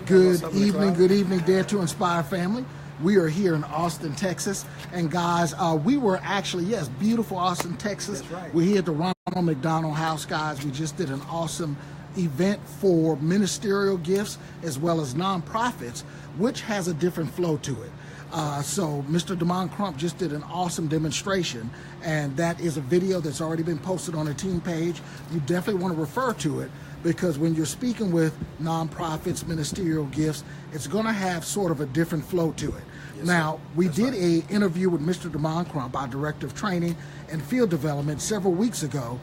Good evening, Dare to Inspire family. We are here in Austin, Texas. And guys, we were actually, yes, beautiful Austin, Texas. That's right. We're here at the Ronald McDonald House, guys. We just did an awesome event for ministerial gifts as well as nonprofits, which has a different flow to it. So Mr. Crump just did an awesome demonstration, and that is a video that's already been posted on the team page. You definitely want to refer to it, because when you're speaking with nonprofits, ministerial gifts, it's going to have sort of a different flow to it. Yes, now, we did an interview with Mr. Crump, our Director of Training and Field Development, several weeks ago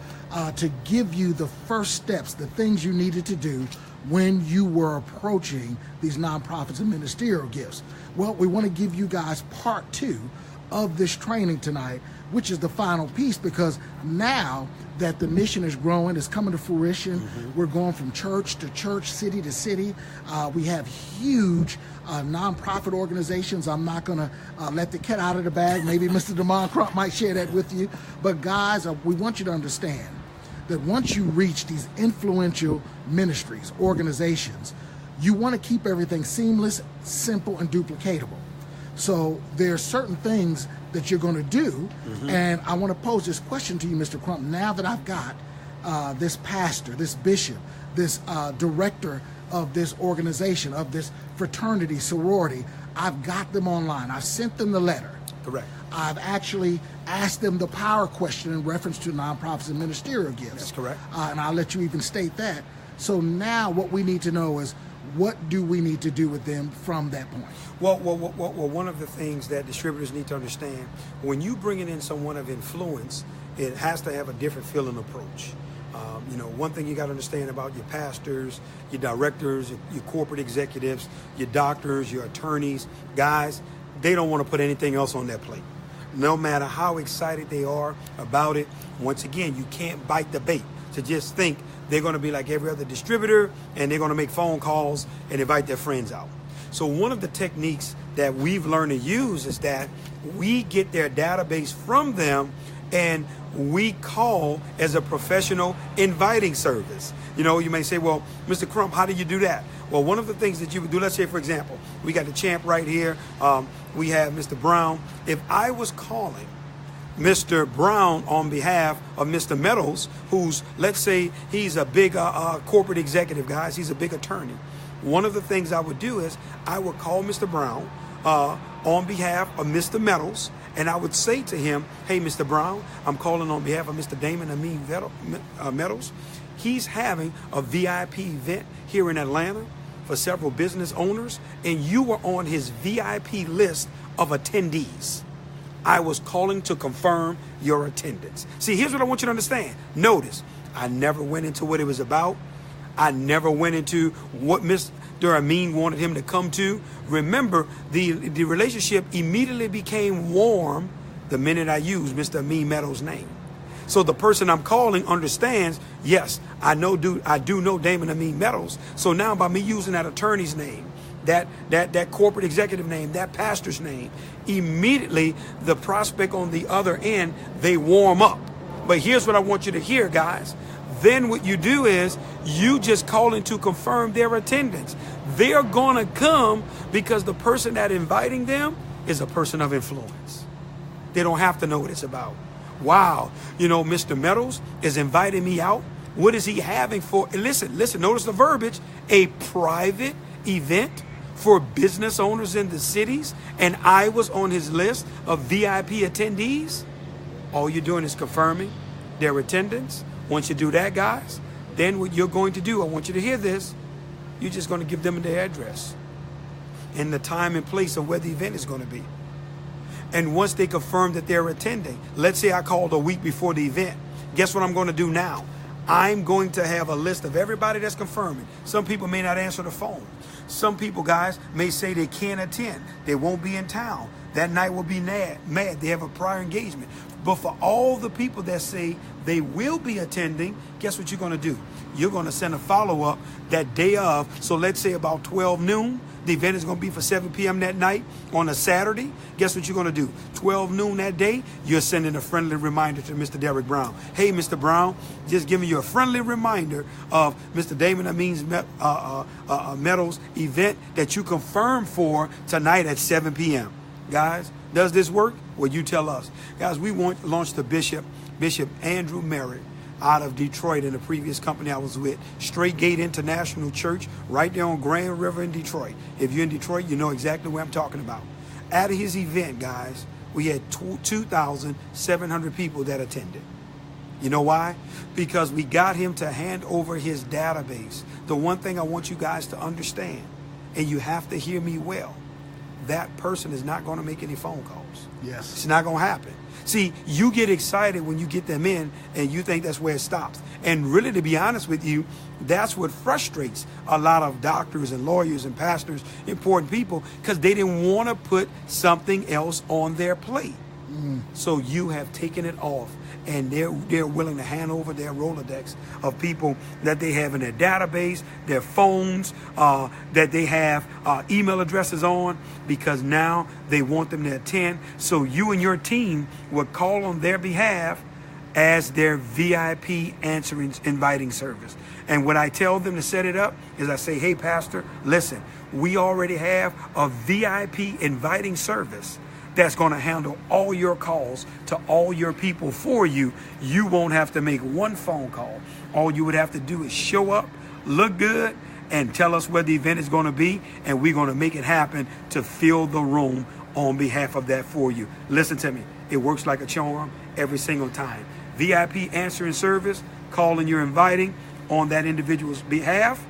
to give you the first steps, the things you needed to do when you were approaching these nonprofits and ministerial gifts. Well, we want to give you guys part 2 of this training tonight, which is the final piece, because now that the mission is growing, it's coming to fruition, we're going from church to church, city to city. We have huge nonprofit organizations. I'm not going to let the cat out of the bag. Maybe Mr. Crump might share that with you. But guys, we want you to understand that once you reach these influential ministries, organizations, you want to keep everything seamless, simple, and duplicatable. So there are certain things that you're going to do, and I want to pose this question to you, Mr. Crump. Now that I've got this pastor, this bishop, this director of this organization, of this fraternity, sorority, I've got them online. I've sent them the letter. Correct. I've actually asked them the power question in reference to nonprofits and ministerial gifts. That's correct. And I'll let you even state that. So now what we need to know is, what do we need to do with them from that point? Well, one of the things that distributors need to understand, when you bringing in someone of influence, it has to have a different feeling approach. One thing you got to understand about your pastors, your directors, your corporate executives, your doctors, your attorneys, guys, they don't want to put anything else on their plate. No matter how excited they are about it, once again, you can't bite the bait to just think they're going to be like every other distributor and they're going to make phone calls and invite their friends out. So one of the techniques that we've learned to use is that we get their database from them and we call as a professional inviting service. You may say, well, Mr. Crump, how do you do that? Well, one of the things that you would do, let's say, for example, we got the champ right here. We have Mr. Brown. If I was calling Mr. Brown on behalf of Mr. Meadows, who's, let's say, he's a big corporate executive, guys. He's a big attorney. One of the things I would do is I would call Mr. Brown on behalf of Mr. Meadows, and I would say to him, hey, Mr. Brown, I'm calling on behalf of Mr. Damon Meadows. He's having a VIP event here in Atlanta for several business owners, and you were on his VIP list of attendees. I was calling to confirm your attendance. See, here's what I want you to understand. Notice, I never went into what it was about. I never went into what Mr. Amin wanted him to come to. Remember, the relationship immediately became warm the minute I used Mr. Amin Meadows' name. So the person I'm calling understands, yes, I do know Damon Amin Meadows. So now by me using that attorney's name, that corporate executive name, that pastor's name, immediately the prospect on the other end, they warm up. But here's what I want you to hear, guys. Then what you do is you just call in to confirm their attendance. They're going to come because the person that inviting them is a person of influence. They don't have to know what it's about. Wow, Mr. Meadows is inviting me out. What is he having for? Listen, notice the verbiage. A private event for business owners in the cities, and I was on his list of VIP attendees. All you're doing is confirming their attendance. Once you do that, guys, then what you're going to do, I want you to hear this, you're just going to give them their address and the time and place of where the event is going to be. And once they confirm that they're attending, let's say I called a week before the event, guess what I'm going to do now? I'm going to have a list of everybody that's confirming. Some people may not answer the phone. Some people, guys, may say they can't attend. They won't be in town. That night will be mad. They have a prior engagement. But for all the people that say they will be attending, guess what you're going to do? You're going to send a follow-up that day of. So let's say about 12 noon, the event is going to be for 7 p.m. that night on a Saturday, guess what you're going to do? 12 noon that day, you're sending a friendly reminder to Mr. Derek Brown. Hey, Mr. Brown, just giving you a friendly reminder of Mr. Damon Amin's Metals event that you confirmed for tonight at 7 p.m. Guys, does this work? Well, you tell us. Guys, we launched the Bishop Andrew Merritt out of Detroit in the previous company I was with. Straight Gate International Church right there on Grand River in Detroit. If you're in Detroit, you know exactly what I'm talking about. At his event, guys, we had 2,700 people that attended. You know why? Because we got him to hand over his database. The one thing I want you guys to understand, and you have to hear me well, that person is not going to make any phone calls. Yes. It's not going to happen. See, you get excited when you get them in and you think that's where it stops. And really, to be honest with you, that's what frustrates a lot of doctors and lawyers and pastors, important people, because they didn't want to put something else on their plate. So you have taken it off, and they're willing to hand over their Rolodex of people that they have in their database, their phones, that they have email addresses on, because now they want them to attend. So you and your team will call on their behalf as their VIP inviting service. And what I tell them to set it up is I say, hey, Pastor, listen, we already have a VIP inviting service that's going to handle all your calls to all your people for you. You won't have to make one phone call. All you would have to do is show up, look good, and tell us where the event is going to be, and we're going to make it happen to fill the room on behalf of that for you. Listen to me. It works like a charm every single time. VIP answering service, calling you're inviting on that individual's behalf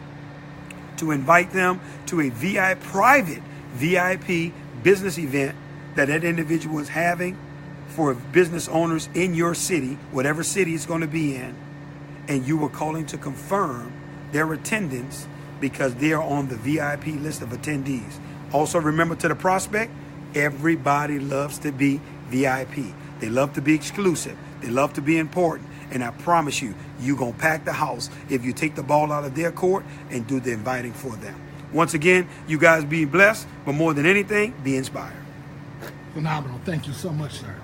to invite them to a private VIP business event that individual is having for business owners in your city, whatever city it's going to be in, and you were calling to confirm their attendance because they are on the VIP list of attendees. Also, remember, to the prospect, everybody loves to be VIP. They love to be exclusive. They love to be important. And I promise you, you're going to pack the house if you take the ball out of their court and do the inviting for them. Once again, you guys be blessed, but more than anything, be inspired. Phenomenal. Thank you so much, sir.